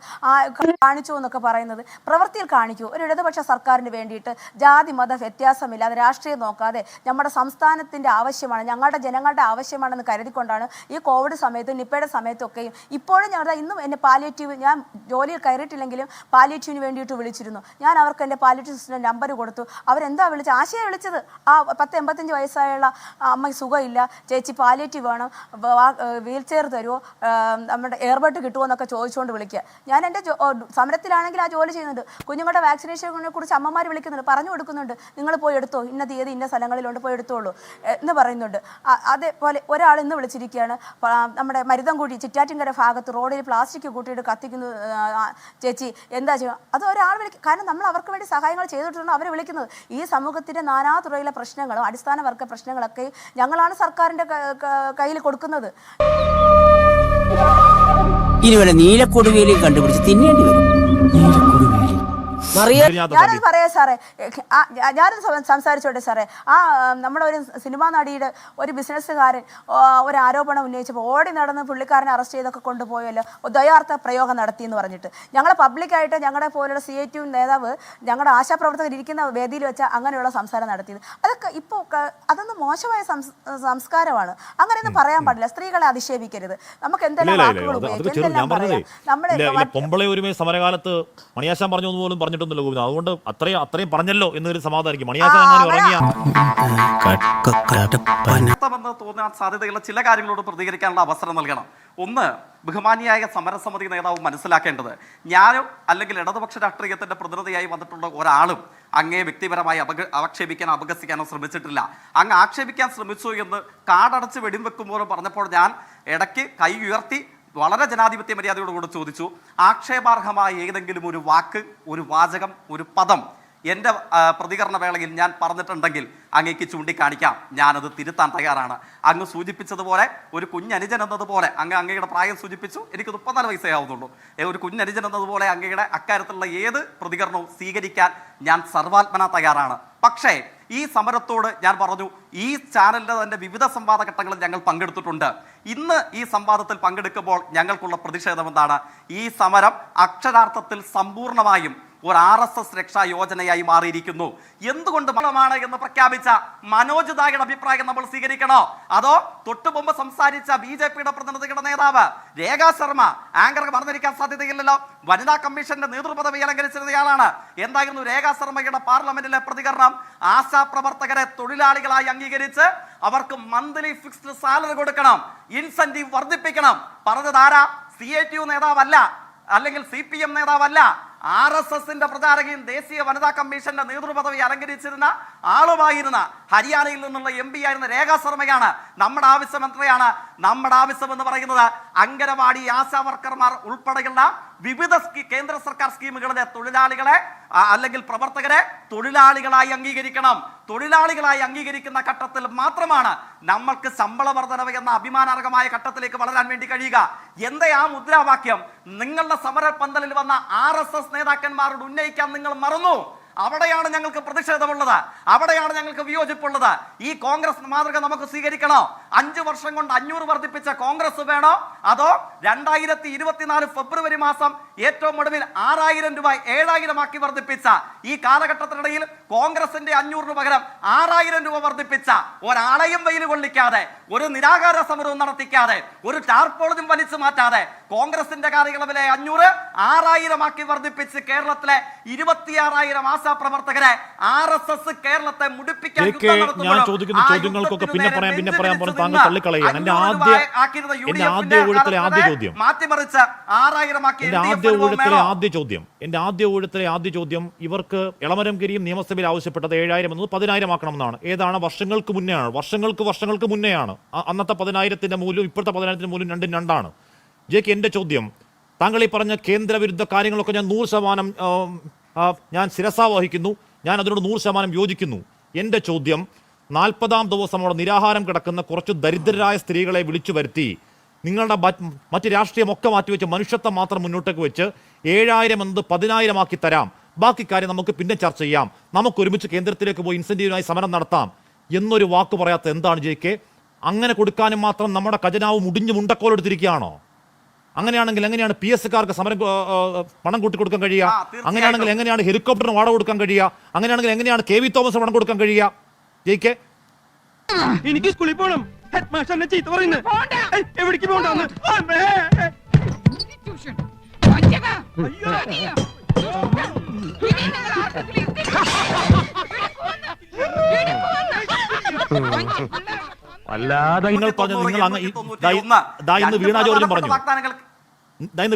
കാണിച്ചു എന്നൊക്കെ പറയുന്നത്? പ്രവൃത്തിയിൽ കാണിക്കൂ. ഒരു ഇടതുപക്ഷ സർക്കാരിന് വേണ്ടിയിട്ട് ജാതി മത വ്യത്യാസമില്ലാതെ രാഷ്ട്രീയം നോക്കാതെ നമ്മുടെ സംസ്ഥാനത്തിൻ്റെ ആവശ്യമാണ്, ഞങ്ങളുടെ ജനങ്ങളുടെ ആവശ്യമാണെന്ന് കരുതിക്കൊണ്ടാണ് ഈ കോവിഡ് സമയത്തും നിപ്പയുടെ സമയത്തൊക്കെയും ഇപ്പോഴും ഇന്നും എന്നെ പാലിയേറ്റീവ്, ഞാൻ ജോലിയിൽ കയറിയിട്ടില്ലെങ്കിലും പാലിയേറ്റീവിന് വേണ്ടിയിട്ട് വിളിച്ചിരുന്നു. ഞാൻ അവർക്ക് എൻ്റെ പാലിയേറ്റീവ് സിസ്റ്ററിൻ്റെ നമ്പർ കൊടുത്തു. അവരെന്താ വിളിച്ചത്? ആശയെ വിളിച്ചത്. ആ 85 വയസ്സായുള്ള അമ്മയ്ക്ക് സുഖമില്ല, ചേച്ചി പാലിയേറ്റീവ് വേണം, വീൽ ചെയർ തരുമോ, നമ്മുടെ എയർബഡ് കിട്ടുമോ എന്നൊക്കെ ചോദിച്ചുകൊണ്ട് വിളിക്കുക. ഞാൻ എൻ്റെ സമരത്തിലാണെങ്കിൽ ആ ജോലി ചെയ്യുന്നുണ്ട്. കുഞ്ഞുങ്ങളുടെ വാക്സിനേഷനെ കുറിച്ച് അമ്മമാർ വിളിക്കുന്നുണ്ട്, പറഞ്ഞു കൊടുക്കുന്നുണ്ട്, നിങ്ങൾ പോയി എടുത്തോ, ഇന്ന തീയതി ഇന്ന സ്ഥലങ്ങളിലുണ്ട്, പോയി എടുത്തോളൂ എന്ന് പറയുന്നുണ്ട്. അതേപോലെ ഒരാൾ ഇന്ന് വിളിച്ചിരിക്കുകയാണ്, നമ്മുടെ മരുതൻകുഴി ചിറ്റാറ്റിൻകര ഭാഗത്ത് റോഡിൽ പ്ലാസ്റ്റിക് കൂട്ടിയിട്ട് കത്തിക്കുന്നു ചേച്ചി, എന്താ ചെയ്യുക? അത് ഒരാൾ വിളിക്കും. കാരണം നമ്മൾ അവർക്ക് വേണ്ടി സഹായങ്ങൾ ചെയ്തിട്ടുണ്ട് അവരെ വിളിക്കുന്നത്. ഈ സമൂഹത്തിൻ്റെ നാനാതുറയിലെ പ്രശ്നങ്ങളും അടിസ്ഥാന വർഗ പ്രശ്നങ്ങളൊക്കെ ഞങ്ങളാണ് സർക്കാരിന്റെ കയ്യിൽ കൊടുക്കുന്നത്. ഇനി വല്ല നീലക്കൊടുവേലി കണ്ടുപിടിച്ച് തിന്നേണ്ടി വരും. ഞാനത് പറയാം സാറേ, ഞാനത് സംസാരിച്ചോട്ടെ സാറേ. നമ്മുടെ ഒരു സിനിമാ നടിയുടെ ഒരു ബിസിനസ്സുകാരൻ ഒരു ആരോപണം ഉന്നയിച്ചപ്പോൾ ഓടി നടന്ന് പുള്ളിക്കാരനെ അറസ്റ്റ് ചെയ്തൊക്കെ കൊണ്ടുപോയല്ലോ, ദ്വയാർത്ഥ പ്രയോഗം നടത്തി എന്ന് പറഞ്ഞിട്ട്. ഞങ്ങൾ പബ്ലിക്കായിട്ട് ഞങ്ങളുടെ പോലുള്ള CITU നേതാവ് ഞങ്ങളുടെ ആശാപ്രവർത്തകർ ഇരിക്കുന്ന വേദിയിൽ വെച്ച് അങ്ങനെയുള്ള സംസാരം നടത്തിയത്. അതൊക്കെ ഇപ്പോൾ അതൊന്നും മോശമായ സംസ്കാരമാണ്. അങ്ങനെയൊന്നും പറയാൻ പാടില്ല. സ്ത്രീകളെ അധിക്ഷേപിക്കരുത്. നമുക്ക് എന്തെല്ലാം വാക്കുകൾ ഉപയോഗിക്കാം, എന്തെല്ലാം പറയാം. നമ്മുടെ സമരകാലത്ത് മണിയാശാൻ പറഞ്ഞു പോലും പറഞ്ഞിട്ടൊന്നുമില്ല. അതുകൊണ്ട് അത്രയും പറഞ്ഞല്ലോ എന്നൊരു സമാധാനിക്കും. തോന്നാൻ സാധ്യതയുള്ള ചില കാര്യങ്ങളോട് പ്രതികരിക്കാനുള്ള അവസരം നൽകണം. ഒന്ന്, ബഹുമാനിയായ സമരസമിതി നേതാവ് മനസ്സിലാക്കേണ്ടത്, ഞാനും അല്ലെങ്കിൽ ഇടതുപക്ഷ രാഷ്ട്രീയത്തിന്റെ പ്രതിനിധിയായി വന്നിട്ടുള്ള ഒരാളും അങ്ങേ വ്യക്തിപരമായി ആക്ഷേപിക്കാനോ അപഹസിക്കാനോ ശ്രമിച്ചിട്ടില്ല. അങ്ങ് ആക്ഷേപിക്കാൻ ശ്രമിച്ചു എന്ന് കാടടച്ച് വെടിവെക്കുമ്പോഴും പറഞ്ഞപ്പോൾ ഞാൻ ഇടയ്ക്ക് കൈ ഉയർത്തി വളരെ ജനാധിപത്യ മര്യാദയോടുകൂടി ചോദിച്ചു, ആക്ഷേപാർഹമായ ഏതെങ്കിലും ഒരു വാക്ക്, ഒരു വാചകം, ഒരു പദം എൻ്റെ പ്രതികരണ വേളയിൽ ഞാൻ പറഞ്ഞിട്ടുണ്ടെങ്കിൽ അങ്ങേക്ക് ചൂണ്ടിക്കാണിക്കാം, ഞാനത് തിരുത്താൻ തയ്യാറാണ്. അങ്ങ് സൂചിപ്പിച്ചതുപോലെ ഒരു കുഞ്ഞനുജൻ എന്നതുപോലെ, അങ്ങയുടെ പ്രായം സൂചിപ്പിച്ചു, എനിക്ക് 34 വയസ്സേ ആവുന്നുള്ളൂ. ഒരു കുഞ്ഞനുജൻ എന്നതുപോലെ അങ്ങയുടെ അക്കാര്യത്തിലുള്ള ഏത് പ്രതികരണവും സ്വീകരിക്കാൻ ഞാൻ സർവാത്മന തയ്യാറാണ്. പക്ഷേ ഈ സമരത്തോട് ഞാൻ പറഞ്ഞു, ഈ ചാനലിൻ്റെ തന്നെ വിവിധ സംവാദ ഘട്ടങ്ങളിൽ ഞങ്ങൾ പങ്കെടുത്തിട്ടുണ്ട്. ഇന്ന് ഈ സംവാദത്തിൽ പങ്കെടുക്കുമ്പോൾ ഞങ്ങൾക്കുള്ള പ്രതിഷേധം എന്താണ്? ഈ സമരം അക്ഷരാർത്ഥത്തിൽ സമ്പൂർണമായും ഒരു RSS രക്ഷാ യോജനയായി മാറിയിരിക്കുന്നു. എന്തുകൊണ്ട് ആണ് എന്ന് പ്രഖ്യാപിച്ച മനോജ് ദായുടെ അഭിപ്രായം നമ്മൾ സ്വീകരിക്കണോ? അതോ തൊട്ടുമുമ്പ് സംസാരിച്ച BJPയുടെ പ്രതിനിധിയുടെ നേതാവ് രേഖാ ശർമ്മ, ആങ്കർക്ക് മറന്നിരിക്കാൻ സാധ്യതയില്ലല്ലോ, വനിതാ കമ്മീഷന്റെ നേതൃപദവി അലങ്കരിച്ചിരുന്നയാളാണ്. എന്തായിരുന്നു രേഖാ ശർമ്മയുടെ പാർലമെന്റിലെ പ്രതികരണം? ആശാപ്രവർത്തകരെ തൊഴിലാളികളായി അംഗീകരിച്ച് അവർക്ക് മന്ത്ലി ഫിക്സ്ഡ് സാലറി കൊടുക്കണം, ഇൻസെന്റീവ് വർദ്ധിപ്പിക്കണം. പറഞ്ഞതാരാ? CITU നേതാവല്ല, അല്ലെങ്കിൽ CPM നേതാവല്ല, RSSന്റെ പ്രചാരകയും ദേശീയ വനിതാ കമ്മീഷന്റെ നേതൃപദവി അലങ്കരിച്ചിരുന്ന ആളുമായിരുന്ന ഹരിയാനയിൽ നിന്നുള്ള MP ആയിരുന്ന രേഖാ ശർമ്മയാണ് നമ്മുടെ ആവശ്യം എത്രയാണ്? നമ്മുടെ ആവശ്യം എന്ന് പറയുന്നത് അംഗനവാടി ആശാ വർക്കർമാർ ഉൾപ്പെടെയുള്ള വിവിധ കേന്ദ്ര സർക്കാർ സ്കീമുകളിലെ തൊഴിലാളികളെ അല്ലെങ്കിൽ പ്രവർത്തകരെ തൊഴിലാളികളായി അംഗീകരിക്കണം. തൊഴിലാളികളായി അംഗീകരിക്കുന്ന ഘട്ടത്തിൽ മാത്രമാണ് നമ്മൾക്ക് ശമ്പള വർധനവ് എന്ന അഭിമാനാർഹമായ ഘട്ടത്തിലേക്ക് വളരാൻ വേണ്ടി കഴിയുക. എന്താ ആ മുദ്രാവാക്യം നിങ്ങളുടെ സമരപന്തലിൽ വന്ന RSS നേതാക്കന്മാരോട് ഉന്നയിക്കാൻ നിങ്ങൾ മറന്നു? അവിടെയാണ് ഞങ്ങൾക്ക് പ്രതിഷേധമുള്ളത്, അവിടെയാണ് ഞങ്ങൾക്ക് വിയോജിപ്പുള്ളത്. ഈ കോൺഗ്രസ് മാതൃക നമുക്ക് സ്വീകരിക്കണോ? 5 വർഷം കൊണ്ട് 500 വർദ്ധിപ്പിച്ച കോൺഗ്രസ് വേണോ? അതോ 2024 ഫെബ്രുവരി മാസം ഏറ്റവും ഒടുവിൽ 6000 രൂപ 7000 ആക്കി വർദ്ധിപ്പിച്ച ഈ കാലഘട്ടത്തിനിടയിൽ കോൺഗ്രസിന്റെ 500 പകരം 6000 രൂപ വർദ്ധിപ്പിച്ച ഒരാളെയും വെയിൽ കൊള്ളിക്കാതെ, ഒരു നിരാഹാര സമരവും നടത്തിക്കാതെ, ഒരു ടാർപോളിനും വലിച്ചു മാറ്റാതെ കോൺഗ്രസിന്റെ കാലയളവിലെ 500 6000 ആക്കി വർദ്ധിപ്പിച്ച് കേരളത്തിലെ 26000 ആശാ പ്രവർത്തകരെ RSS കേരളത്തെ മുടിപ്പിക്കാൻ ഞാൻ ചോദിക്കുന്ന ചോദ്യങ്ങൾക്കൊക്കെ പിന്നെ പറയാൻ പറഞ്ഞു താങ്കൾ തള്ളിക്കളയുകയാണ്. എന്റെ ആദ്യ ഊഴത്തിലെ ആദ്യ ചോദ്യം ഇവർക്ക് എളമരംകരിയും നിയമസഭയിൽ ആവശ്യപ്പെട്ടത് 7000 എന്നത് 10000 ആക്കണമെന്നാണ്. ഏതാണ്? വർഷങ്ങൾക്ക് മുന്നെയാണ്. അന്നത്തെ 10000ന്റെ മൂല്യം ഇപ്പോഴത്തെ 10000ന്റെ മൂല്യം രണ്ടും രണ്ടാണ്. ജെക്ക്, എന്റെ ചോദ്യം, താങ്കൾ ഈ പറഞ്ഞ കേന്ദ്രവിരുദ്ധ കാര്യങ്ങളൊക്കെ ഞാൻ 100% ഞാൻ ശിരസാ വഹിക്കുന്നു, ഞാൻ അതിനോട് 100% യോജിക്കുന്നു. എൻ്റെ ചോദ്യം, 40ാം ദിവസം അവിടെ നിരാഹാരം കിടക്കുന്ന കുറച്ച് ദരിദ്രരായ സ്ത്രീകളെ വിളിച്ചു വരുത്തി നിങ്ങളുടെ മറ്റ് രാഷ്ട്രീയമൊക്കെ മാറ്റിവെച്ച് മനുഷ്യത്വം മാത്രം മുന്നോട്ടേക്ക് വെച്ച് 7000 എന്നത് 10000 ആക്കി തരാം, ബാക്കി കാര്യം നമുക്ക് പിന്നെ ചർച്ച ചെയ്യാം, നമുക്ക് ഒരുമിച്ച് കേന്ദ്രത്തിലേക്ക് പോയി ഇൻസെന്റീവിനായി സമരം നടത്താം എന്നൊരു വാക്ക് പറയാത്ത എന്താണ് ജെയ്ക്ക്? അങ്ങനെ കൊടുക്കാനും മാത്രം നമ്മുടെ ഖജനാവ് മുടിഞ്ഞ് മുണ്ടക്കോലെടുത്തിരിക്കുകയാണോ? അങ്ങനെയാണെങ്കിൽ എങ്ങനെയാണ് PSക്കാർക്ക് സമരം പണം കൂട്ടിക്കൊടുക്കാൻ കഴിയുക? അങ്ങനെയാണെങ്കിൽ എങ്ങനെയാണ് ഹെലികോപ്റ്ററിന് വാടക കൊടുക്കാൻ കഴിയുക? അങ്ങനെയാണെങ്കിൽ എങ്ങനെയാണ് KV തോമസ് പണം കൊടുക്കാൻ കഴിയുക? ജയിക്കെ, എനിക്ക് സ്കൂളിൽ പോകണം, ഹെഡ് മാസ്റ്റർ എന്നെ ചീത്ത പറയുന്നത്, എവിടേക്ക് പോകണ്ടെന്ന്. അല്ലാതെ നിങ്ങൾ ഇന്ന്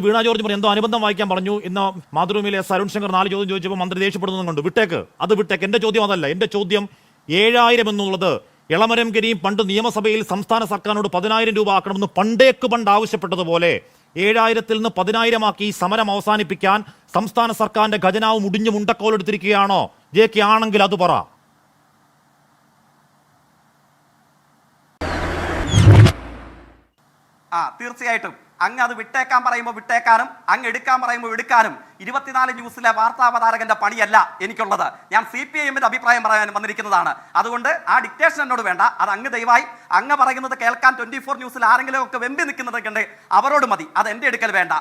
വീണ ജോർജും പറഞ്ഞു എന്തോ അനുബന്ധം വായിക്കാൻ പറഞ്ഞു. ഇന്ന് മാതൃഭൂമിയിലെ അരുൺ ശങ്കർ 4 ചോദ്യം ചോദിച്ചപ്പോൾ മന്ത്രി ദേഷ്യപ്പെടുന്നത് കൊണ്ട് വിട്ടേക്ക്, അത് വിട്ടേക്ക്. എന്റെ ചോദ്യം അതല്ല. എന്റെ ചോദ്യം 7000 എന്നുള്ളത് എളമരംകരിയും പണ്ട് നിയമസഭയിൽ സംസ്ഥാന സർക്കാരിനോട് 10000 രൂപ ആക്കണമെന്ന് പണ്ട് ആവശ്യപ്പെട്ടതുപോലെ 7000-ൽ നിന്ന് 10000 ആക്കി സമരം അവസാനിപ്പിക്കാൻ സംസ്ഥാന സർക്കാരിന്റെ ഖജനാവ് മുടിഞ്ഞു മുണ്ടക്കോലെടുത്തിരിക്കുകയാണോ? ജെക്ക് ആണെങ്കിൽ അത് പറ. തീർച്ചയായിട്ടും അങ്ങ് അത് വിട്ടേക്കാൻ പറയുമ്പോൾ വിട്ടേക്കാനും അങ്ങ് എടുക്കാൻ പറയുമ്പോൾ എടുക്കാനും 24 ന്യൂസിലെ വാർത്താവതാരകന്റെ പണിയല്ല എനിക്കുള്ളത്. ഞാൻ CPIMന്റെ അഭിപ്രായം പറയാൻ വന്നിരിക്കുന്നതാണ്. അതുകൊണ്ട് ആ ഡിക്റ്റേഷൻ എന്നോട് വേണ്ട. അത് അങ്ങ് ദയവായി അങ്ങ് പറയുന്നത് കേൾക്കാൻ 24 ന്യൂസിൽ ആരെങ്കിലും ഒക്കെ വെമ്പി നിൽക്കുന്നതൊക്കെ അവരോട് മതി. അത് എന്റെ എടുക്കൽ വേണ്ട.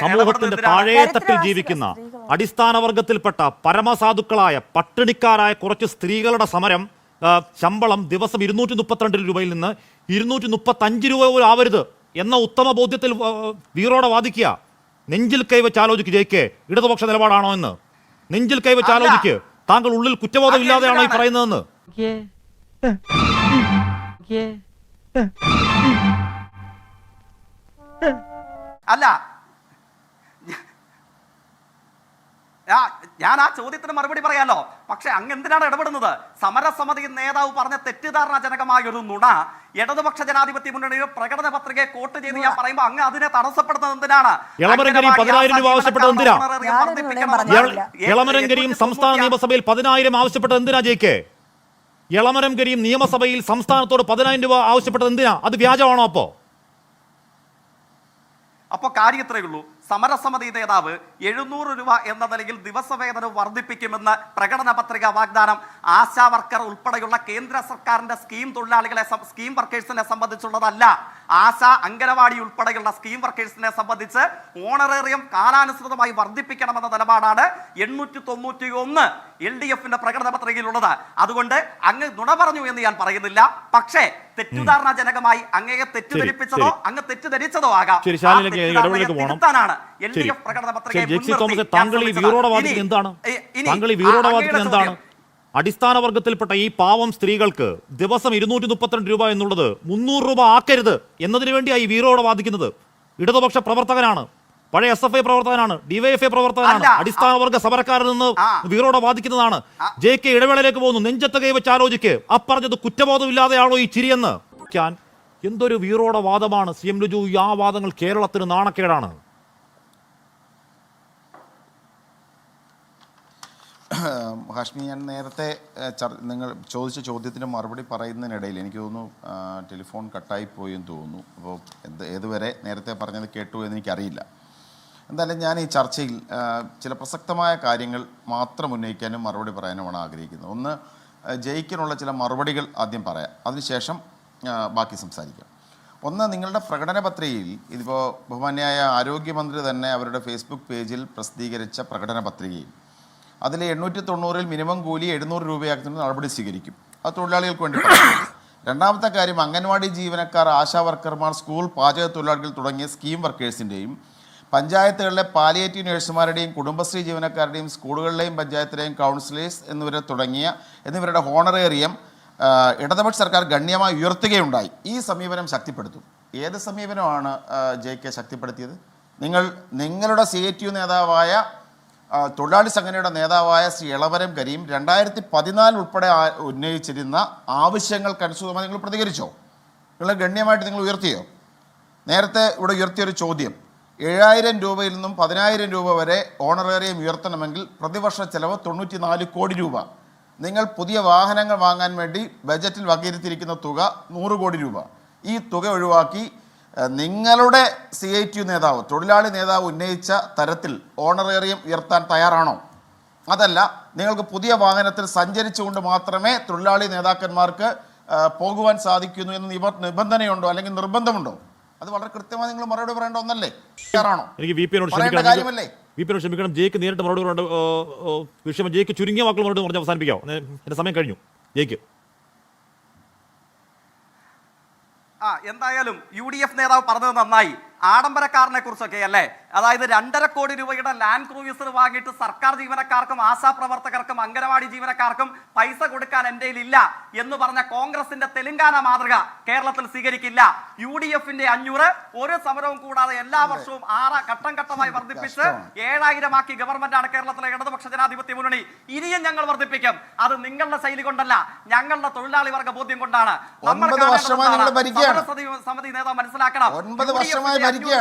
സമൂഹത്തിന്റെ താഴേത്തട്ടിൽ ജീവിക്കുന്ന അടിസ്ഥാന വർഗത്തിൽപ്പെട്ട പരമസാധുക്കളായ പട്ടിണിക്കാരായ കുറച്ച് സ്ത്രീകളുടെ സമരം ശമ്പളം ദിവസം 232 രൂപയിൽ നിന്ന് 235 രൂപ പോലും ആവരുത് എന്ന ഉത്തമ ബോധ്യത്തിൽ വീറോടെ വാദിക്കുക. നെഞ്ചിൽ കൈവച്ച് ആലോചിക്ക് ജയിക്ക്, ഇടതുപക്ഷ നിലപാടാണോ എന്ന് നെഞ്ചിൽ കൈവച്ച് ആലോചിക്ക്. താങ്കൾ ഉള്ളിൽ കുറ്റബോധം ഇല്ലാതെയാണോ ഈ പറയുന്നതെന്ന്? അല്ല, ഞാൻ ആ ചോദ്യത്തിന് മറുപടി പറയാലോ. പക്ഷെ അങ്ങ് എന്തിനാണ് ഇടപെടുന്നത്? സമരസമിതി നേതാവ് പറഞ്ഞ തെറ്റിദ്ധാരണാജനകമായ ഒരു നുണ ഇടതുപക്ഷ ജനാധിപത്യ മുന്നണിയുടെ പ്രകടന പത്രികയെ കോട്ട് ചെയ്ത് ഞാൻ പറയുമ്പോൾ അങ്ങ് അതിനെ തടസ്സപ്പെടുന്നത് എന്തിനാണ്? എളമരംകരിയും സംസ്ഥാന നിയമസഭയിൽ 10000 ആവശ്യപ്പെട്ടത് എന്തിനാ ജയിക്ക്? എളമരംകരിയും നിയമസഭയിൽ സംസ്ഥാനത്തോട് 10000 രൂപ ആവശ്യപ്പെട്ടത് എന്തിനാ? അത് വ്യാജമാണോ? അപ്പൊ കാര്യത്രേ ഉള്ളൂ. സമരസമിതി നേതാവ് 700 രൂപ എന്ന നിലയിൽ ദിവസവേതനം വർദ്ധിപ്പിക്കുമെന്ന് പ്രകടന പത്രിക വാഗ്ദാനം ആശാ വർക്കർ ഉൾപ്പെടെയുള്ള കേന്ദ്ര സർക്കാരിന്റെ സ്കീം വർക്കേഴ്സിനെ സംബന്ധിച്ചുള്ളതല്ല. ആശാ, അംഗനവാടി ഉൾപ്പെടെയുള്ള സ്കീം വർക്കേഴ്സിനെ സംബന്ധിച്ച് ഓണറേറിയം കാലാനുസൃതമായി വർദ്ധിപ്പിക്കണമെന്ന നിലപാടാണ് 891 LDFന്റെ പ്രകടന പത്രികയിലുള്ളത്. അതുകൊണ്ട് അങ്ങ് നുണ പറഞ്ഞു എന്ന് ഞാൻ പറയുന്നില്ല. പക്ഷേ തെറ്റിദ്ധാരണാജനകമായി അങ്ങയെ തെറ്റിദ്ധരിപ്പിച്ചതോ അങ്ങ് തെറ്റിദ്ധരിച്ചതോ ആകാം. തിരുത്താനാണ് LDF പ്രകടന പത്രിക. താങ്കൾ ഈ വീരോടവാദിക്കുന്നത് എന്താണ്? അടിസ്ഥാന വർഗത്തിൽപ്പെട്ട ഈ പാവം സ്ത്രീകൾക്ക് ദിവസം 232 രൂപ എന്നുള്ളത് 300 രൂപ ആക്കരുത് എന്നതിനു വേണ്ടിയായി വീറോടെ വാദിക്കുന്നത്. ഇടതുപക്ഷ പ്രവർത്തകനാണ്, പഴയ SFI പ്രവർത്തകനാണ്, DYFI പ്രവർത്തകനാണ്, അല്ല. അടിസ്ഥാന വർഗ സമരക്കാരിൽ നിന്ന് ആ. വീറോടെ വാദിക്കുന്നതാണ്. JK ഇടവേളയിലേക്ക് പോകുന്നു. നെഞ്ചത്ത് കൈവച്ച് ആലോചിക്ക്. അപ്പറഞ്ഞത് കുറ്റബോധമില്ലാതെയാണോ ഈ ചിരിയെന്ന് എന്തൊരു വീറോടെ വാദമാണ് CM ലിജു. ആ വാദങ്ങൾ കേരളത്തിന് നാണക്കേടാണ്. ഹാഷ്മി, ഞാൻ നേരത്തെ നിങ്ങൾ ചോദിച്ച ചോദ്യത്തിന് മറുപടി പറയുന്നതിനിടയിൽ എനിക്ക് തോന്നുന്നു ടെലിഫോൺ കട്ടായി പോയി എന്ന് തോന്നുന്നു. അപ്പോൾ ഏതുവരെ നേരത്തെ പറഞ്ഞത് കേട്ടു എന്ന് എനിക്കറിയില്ല. എന്തായാലും ഞാൻ ഈ ചർച്ചയിൽ ചില പ്രസക്തമായ കാര്യങ്ങൾ മാത്രം ഉന്നയിക്കാനും മറുപടി പറയാനുമാണ് ആഗ്രഹിക്കുന്നത്. ഒന്ന്, ജയിക്കിനുള്ള ചില മറുപടികൾ ആദ്യം പറയാം, അതിനുശേഷം ബാക്കി സംസാരിക്കാം. ഒന്ന്, നിങ്ങളുടെ പ്രകടന പത്രികയിൽ ഇതിപ്പോൾ ബഹുമാന്യായ ആരോഗ്യമന്ത്രി തന്നെ അവരുടെ ഫേസ്ബുക്ക് പേജിൽ പ്രസിദ്ധീകരിച്ച പ്രകടന പത്രികയിൽ അതിൽ 890 മിനിമം കൂലി 700 രൂപയാക്കുന്ന നടപടി സ്വീകരിക്കും. അത് തൊഴിലാളികൾക്ക് വേണ്ടി പറയുന്നു. രണ്ടാമത്തെ കാര്യം, അംഗൻവാടി ജീവനക്കാർ, ആശാ വർക്കർമാർ, സ്കൂൾ പാചക തൊഴിലാളികൾ തുടങ്ങിയ സ്കീം വർക്കേഴ്സിൻ്റെയും പഞ്ചായത്തുകളിലെ പാലിയേറ്റീവ് നഴ്സുമാരുടെയും കുടുംബശ്രീ ജീവനക്കാരുടെയും സ്കൂളുകളിലെയും പഞ്ചായത്തിലെയും കൗൺസിലേഴ്സ് എന്നിവരുടെ ഹോണറേറിയം ഇടതുപക്ഷ സർക്കാർ ഗണ്യമായി ഉയർത്തുകയുണ്ടായി. ഈ സമീപനം ശക്തിപ്പെടുത്തും. ഏത് സമീപനമാണ് JK ശക്തിപ്പെടുത്തിയത്? നിങ്ങളുടെ CITU നേതാവായ തൊഴിലാളി സംഘടനയുടെ നേതാവായ ശ്രീ എളവരം കരീം 2014 ഉൾപ്പെടെ ഉന്നയിച്ചിരുന്ന ആവശ്യങ്ങൾക്കനുസൃതമായി നിങ്ങൾ പ്രതികരിച്ചോ? നിങ്ങൾ ഗണ്യമായിട്ട് നിങ്ങൾ ഉയർത്തിയോ? നേരത്തെ ഇവിടെ ഉയർത്തിയൊരു ചോദ്യം, 7000 രൂപയിൽ നിന്നും 10000 രൂപ വരെ ഓണറേറിയം ഉയർത്തണമെങ്കിൽ പ്രതിവർഷ ചെലവ് 94 കോടി രൂപ. നിങ്ങൾ പുതിയ വാഹനങ്ങൾ വാങ്ങാൻ വേണ്ടി ബജറ്റിൽ വകയിരുത്തിയിരിക്കുന്ന തുക 100 കോടി രൂപ. ഈ തുക ഒഴിവാക്കി നിങ്ങളുടെ CITU നേതാവ്, തൊഴിലാളി നേതാവ് ഉന്നയിച്ച തരത്തിൽ ഓണറേറിയം ഉയർത്താൻ തയ്യാറാണോ? അതല്ല, നിങ്ങൾക്ക് പുതിയ വാഹനത്തിൽ സഞ്ചരിച്ചുകൊണ്ട് മാത്രമേ തൊഴിലാളി നേതാക്കന്മാർക്ക് പോകുവാൻ സാധിക്കുന്നു എന്ന് നിബന്ധനയുണ്ടോ അല്ലെങ്കിൽ നിർബന്ധമുണ്ടോ? അത് വളരെ കൃത്യമായി നിങ്ങൾ മറുപടി പറയേണ്ട ഒന്നല്ലേ? തയ്യാറാണോ? എനിക്ക് VP-നോട് ക്ഷമിക്കണം. JK നേരിട്ട് മറുപടി പറയേണ്ട വിഷയം. JK ചുരുങ്ങിയ വാക്കുകൾ മറുപടി പറഞ്ഞ് അവസാനിപ്പിക്കാമോ? എൻ്റെ സമയം കഴിഞ്ഞു. JK എന്തായാലും UDF നേതാവ് പറഞ്ഞത് നന്നായി. ആഡംബരക്കാരനെ കുറിച്ചൊക്കെ അല്ലേ? അതായത് 2.5 കോടി രൂപയുടെ ലാൻഡ് ക്രൂയിസർ വാങ്ങിയിട്ട് സർക്കാർ ജീവനക്കാർക്കും ആശാപ്രവർത്തകർക്കും അംഗനവാടി ജീവനക്കാർക്കും പൈസ കൊടുക്കാൻ എൻ്റെ ഇല്ല എന്ന് പറഞ്ഞ കോൺഗ്രസിന്റെ തെലങ്കാന മാതൃക കേരളത്തിൽ സ്വീകരിക്കില്ല. UDF-ന്റെ 500 ഒരു സമരവും കൂടാതെ എല്ലാ വർഷവും ഘട്ടം ഘട്ടമായി വർദ്ധിപ്പിച്ച് 7000 ആക്കി ഗവൺമെന്റാണ് കേരളത്തിലെ ഇടതുപക്ഷ ജനാധിപത്യ മുന്നണി. ഇനിയും ഞങ്ങൾ വർദ്ധിപ്പിക്കും. അത് നിങ്ങളുടെ ശൈലി കൊണ്ടല്ല, ഞങ്ങളുടെ തൊഴിലാളി വർഗ ബോധ്യം കൊണ്ടാണ്. സമിതി നേതാവ് മനസ്സിലാക്കണം,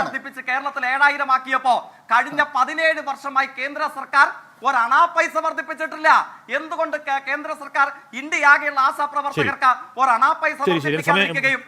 വർദ്ധിപ്പിച്ച് കേരളത്തിൽ 7000 ആക്കിയപ്പോ കഴിഞ്ഞ 17 വർഷമായി കേന്ദ്ര സർക്കാർ ഒരണാ പൈസ വർദ്ധിപ്പിച്ചിട്ടില്ല. എന്തുകൊണ്ട് കേന്ദ്ര സർക്കാർ ഇന്ത്യയാകെയുള്ള ആശാപ്രവർത്തകർക്ക് ഒരണാ പൈസ വർദ്ധിപ്പിക്കാതിരിക്കുകയും